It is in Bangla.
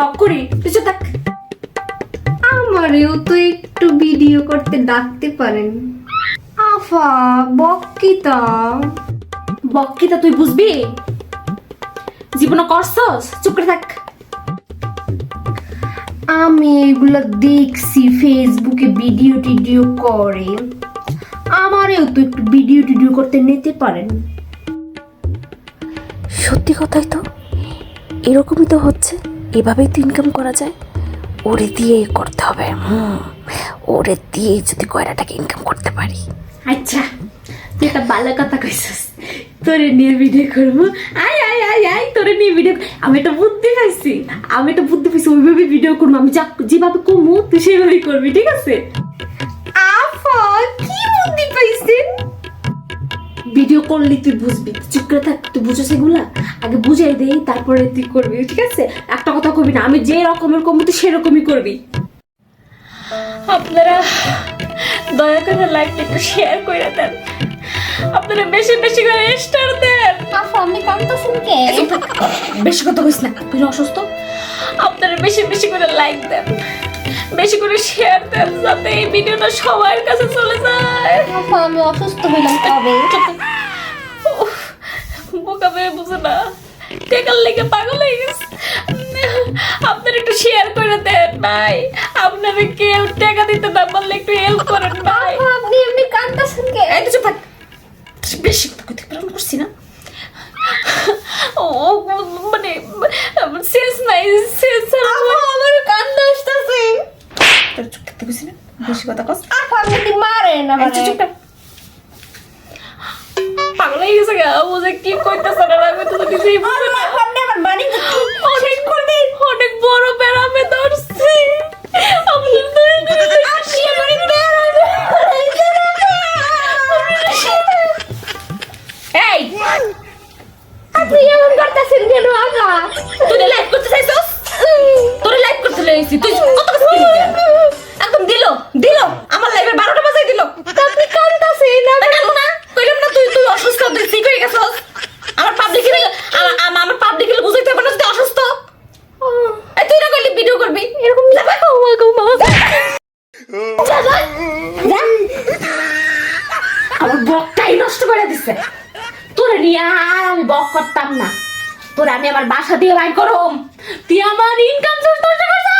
বক করি, কিছু থাক। আমারেও তো একটু ভিডিও করতে ডাকতে পারেন। আফা বক্কিতা। বক্কিতা তুই বুঝবি? জীবনে করছস, চুপ করে থাক। আমি এগুলা দেখছি ফেসবুকে ভিডিও টিডিও করে, আমারেও তো একটু ভিডিও টিডিও করতে নিতে পারেন। সত্যি কথাই তো, এরকমই তো হচ্ছে, এভাবেই তো ইনকাম করা যায়। ওরে দিয়ে করতে হবে, ওরে দিয়ে যদি কয়টাকে ইনকাম করতে পারি। আচ্ছা তুই একটা ভালো কথা কইছস, তোরে নিয়ে ভিডিও করবো। আয় আয় আয় আয়, তোরে নিয়ে ভিডিও। আমি একটা বুদ্ধি পাইছি, ওইভাবে ভিডিও করবো। আমি যেভাবে কমু তুই সেভাবেই করবি, ঠিক আছে? আফা কি বুদ্ধি পাইছেন? ভিডিও করলি তুই বুঝবি, চুপ করে থাক। তুই বুঝছ এগুলা, আগে বুঝাই দেই, তারপরে তুই করবি, ঠিক আছে? একটা কথা কবি না, আমি যে রকমের কমু তুই সেরকমই করবি। আপনারা দয়া করে লাইকটা একটু শেয়ার করে দেন, আপনারা বেশি বেশি করে স্টার দেন। আফা আমি কাঁদতেছেন কে? বেশি কথা কইস না, তুই অসুস্থ। আপনারা বেশি বেশি করে লাইক দেন, বেশি করে শেয়ার দেন, যাতে এই ভিডিওটা সবার কাছে চলে যায়। আফা আমি অসুস্থ হইলাম কবে? বোকা মেয়ে বুঝে না, টেকার লেগে পাগল হয়ে গেছে। আপনারা একটু শেয়ার করে দেন ভাই, আপনারা কেউ টাকা দিতে না পারলে একটু হেল্প করেন ভাই। আপনি এমনি কাঁদতেছেন কে? এই তো চুপ থাক, বেশি কথা কইতে পারলাম করছি না। ও মানে সেন্স নাই, সেন্স আমার কান্না আসতেছে। তোর চুপ থাকতে কইছি না, বেশি কথা কস। আফা আপনি মারেন এই আমারে। চুপ থাক, পাগল হয়ে গেছে গা, ও যে কি কইতাছে না, আমি তো কিছুই বুঝি না। আপনি আমার বাড়ি অনেক অনেক বড় প্যারামে ধরছি। আপনার এই আপনি এমন করতেছেন কেন আফা? তুই লাইভ করতে চাইছস? তোরে লাইভ করতে লাইছি, তুই কত কিছু কি একদম দিল দিল আমার লাইভে 12টা বাজাই দিল। আপনি কাঁদতেছেন না? না কইলাম না, তুই তুই অসুস্থ, তুই ঠিক হয়ে গেছস। আমার পাবলিক আমার পাবলিক বুঝাইতে হবে না তুই অসুস্থ। এই তুই না কইলি ভিডিও করবি এরকম যাবে। ও মা গো মা, আমার বকটাই নষ্ট করে দিছে। তোরে নিয়ে আর আমি বক করতাম না, তোরে আমি আমার বাসা দিয়ে বাইর করম। তুই আমার ইনকাম সোর্স নষ্ট করছিস।